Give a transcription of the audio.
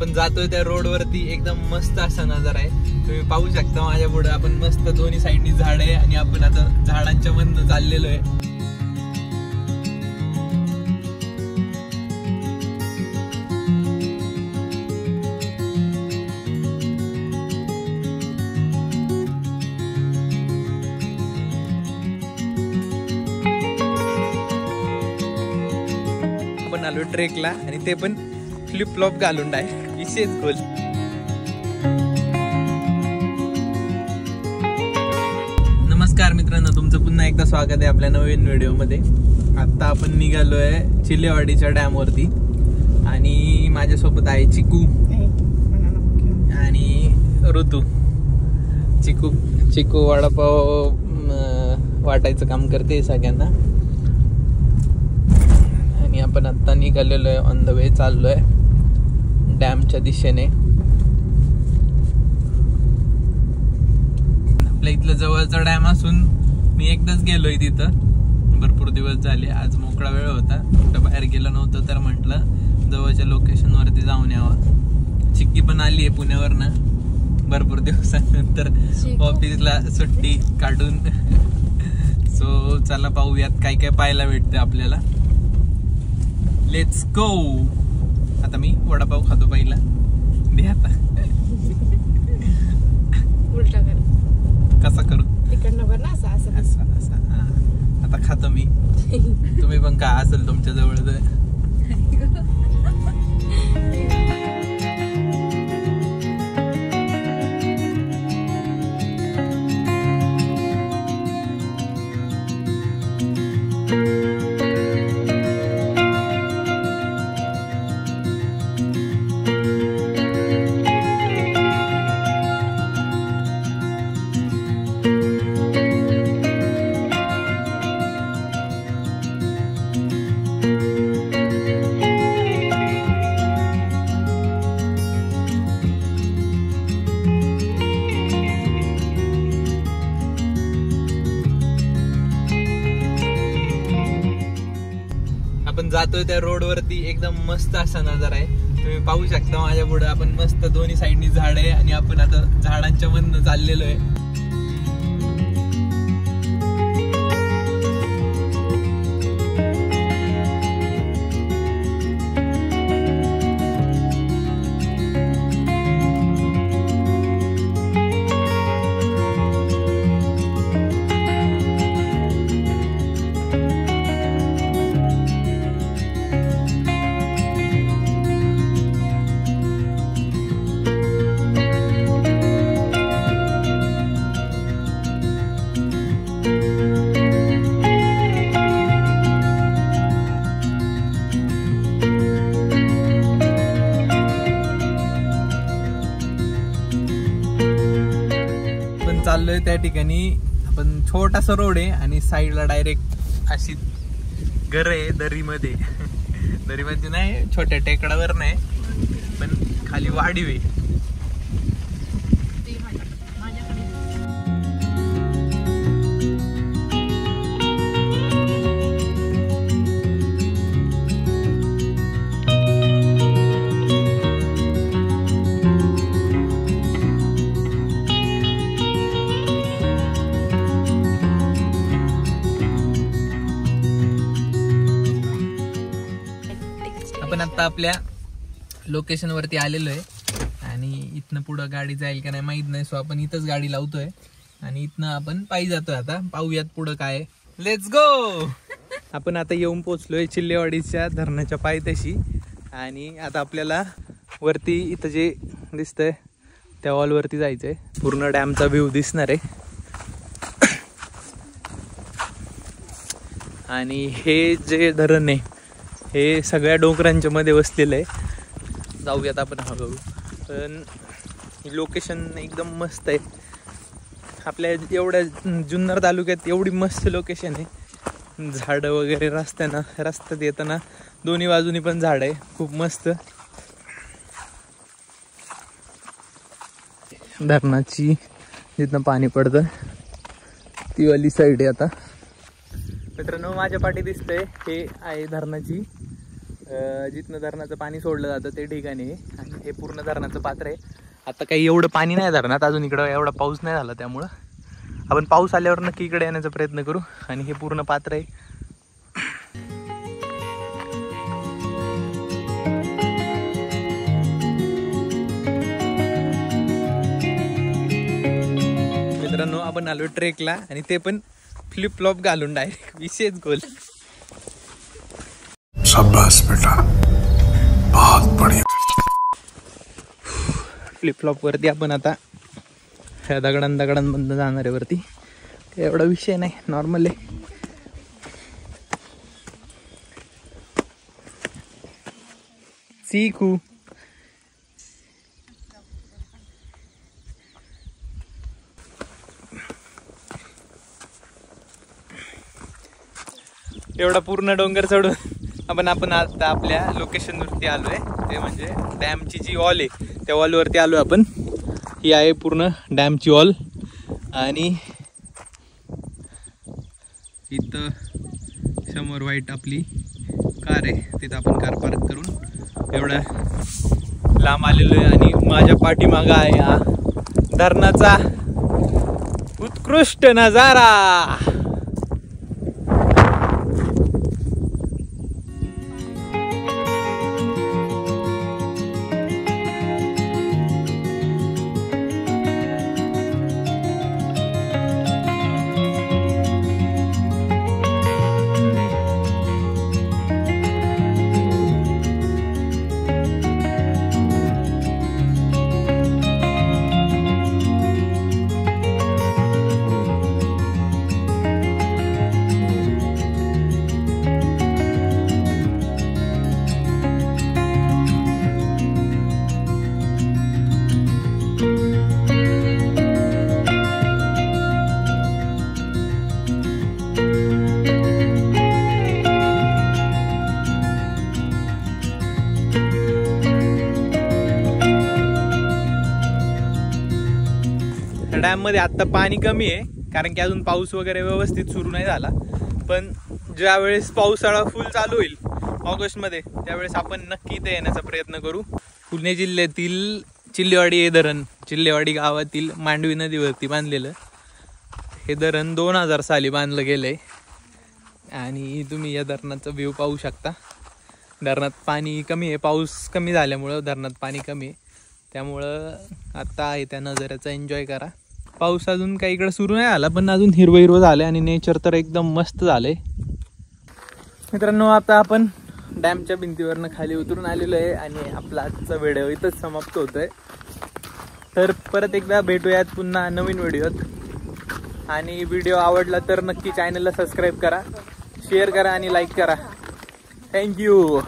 आपण जातोय त्या रोड वरती एकदम मस्त असा नजारा आहे. तुम्ही पाहू शकता माझ्या पुढे आपण मस्त दोन्ही साईडनी झाड आहे आणि आपण आता झाडांच्या मधनं चाललेलो आहे. आपण आलो ट्रेकला आणि ते पण फ्लिप फ्लॉप घालून आहे. विशेष खोल. नमस्कार मित्रांनो, तुमचं पुन्हा एकदा स्वागत आहे आपल्या नवीन व्हिडिओमध्ये. आता आपण निघालोय चिल्लेवाडीच्या डॅम वरती आणि माझ्यासोबत आहे चिकू आणि ऋतू. चिकू वडापाव वाटायचं काम करते सगळ्यांना. आणि आपण आता निघालेलो आहे, ऑन द वे चाललोय डॅमच्या दिशेने. आपल्या इथलं जवळचा डॅम असून मी एकदाच गेलोय तिथं. भरपूर दिवस झाले. आज मोकळा वेळ होता, कुठं बाहेर गेलं नव्हतं तर म्हटलं जवळच्या लोकेशन वरती जाऊन यावं. चिक्की पण आली आहे पुण्यावरनं भरपूर दिवसानंतर ऑफिसला सुट्टी काढून. सो चला पाहूयात काय काय पाहायला भेटते आपल्याला. Let's go. आता मी वडापाव खातो पहिला. दे आता. उलटा कर. कसा करू? तिकडनं बरं ना असं असं असं. आता खातो मी. तुम्ही पण का असेल तुमच्या जवळ तर. आपण जातोय त्या रोड वरती एकदम मस्त असा नजारा आहे. तुम्ही पाहू शकता माझ्या पुढे आपण मस्त दोन्ही साईडनी झाड आहे आणि आपण आता झाडांच्या मधनं चाललेलो आहे. चाललोय त्या ठिकाणी आपण छोटासा रोड आहे आणि साईडला डायरेक्ट अशी घर आहे दरीमध्ये. दरीमध्ये नाही, छोट्या टेकडावर नाही पण खाली वाढीव आहे. आपण आता आपल्या लोकेशन वरती आलेलो आहे आणि इथनं पुढं गाडी जाईल का नाही माहित नाही. सो आपण इथंच गाडी लावतोय आणि इथनं आपण पायी जातोय. आता पाहूयात पुढं काय. Let's go. आपण आता येऊन पोहोचलोय चिल्लेवाडीच्या धरणाच्या पायथ्याशी आणि आता आपल्याला वरती इथं जे दिसतंय त्या वॉल वरती जायचंय. पूर्ण डॅमचा व्ह्यू दिसणार आहे. आणि हे जे धरण आहे हे सगळ्या डोंगरांच्या मध्ये वसलेलं आहे. जाऊयात आपण हळूहळू. पण लोकेशन एकदम मस्त आहे. आपल्या एवढ्या जुन्नर तालुक्यात एवढी मस्त लोकेशन आहे. झाडं वगैरे रस्त्यात येताना दोन्ही बाजूनी पण झाड आहे. खूप मस्त. धरणाची जिथनं पाणी पडतं ती वाली साईड आहे. आता मित्रांनो माझ्या पाठी दिसतंय हे आहे धरणाची जिथनं धरणाचं पाणी सोडलं जातं ते ठिकाणी आहे. आणि हे पूर्ण धरणाचं पात्र आहे. आता काही एवढं पाणी नाही धरणात अजून, इकडं एवढा पाऊस नाही झाला, त्यामुळं आपण पाऊस आल्यावर नक्की इकडे येण्याचा प्रयत्न करू. आणि हे पूर्ण पात्र आहे. मित्रांनो आपण आलो ट्रेकला आणि ते पण फ्लिप फ्लॉप घालून डायरेक्ट विशेष गोल. शाबाश बेटा, बहुत बढ़िया. फ्लिप फ्लॉप वरती आपण आता ह्या दगडांमधून जाणार आहे वरती. एवढा विषय नाही, नॉर्मल आहे. सीखू एवढा पूर्ण डोंगर चढून आपण आता आपल्या लोकेशनवरती आलोय. ते म्हणजे डॅमची जी वॉल आहे त्या वॉलवरती आलो आपण. ही आहे पूर्ण डॅमची वॉल. आणि इथं समोर व्हाईट आपली कार आहे, तिथं आपण कार पार्क करून एवढा लांब आलेलो आहे. आणि माझ्या पाठीमागं आहे हा धरणाचा उत्कृष्ट नजारा. डॅम मध्ये आता पाणी कमी आहे, कारण की अजून पाऊस वगैरे व्यवस्थित सुरू नाही झाला. पण ज्या वेळेस पावसाळा फुल चालू होईल ऑगस्ट मध्ये, त्यावेळेस आपण नक्की इथे येण्याचा प्रयत्न करू. पुणे जिल्ह्यातील चिल्लेवाडी हे धरण, चिल्लेवाडी गावातील मांडवी नदीवरती बांधलेलं हे धरण 2000 साली बांधलं गेलंय. आणि तुम्ही या धरणाचा व्ह्यू पाहू शकता. धरणात पाणी कमी आहे, पाऊस कमी झाल्यामुळं धरणात पाणी कमी आहे. त्यामुळं आता आहे त्या नजाऱ्याचा एन्जॉय करा. पाऊस अजून काही इकडं सुरू नाही झाला, पण अजून हिरवं झालंय आणि नेचर तर एकदम मस्त झालंय. मित्रांनो आता आपण डॅमच्या भिंतीवरनं खाली उतरून आलेलो आहे आणि आपला आजचा व्हिडिओ इथंच समाप्त होतोय. तर परत एकदा भेटूयात पुन्हा नवीन व्हिडिओत. आणि व्हिडिओ आवडला तर नक्की चॅनलला सबस्क्राईब करा, शेअर करा आणि लाईक करा. थँक्यू.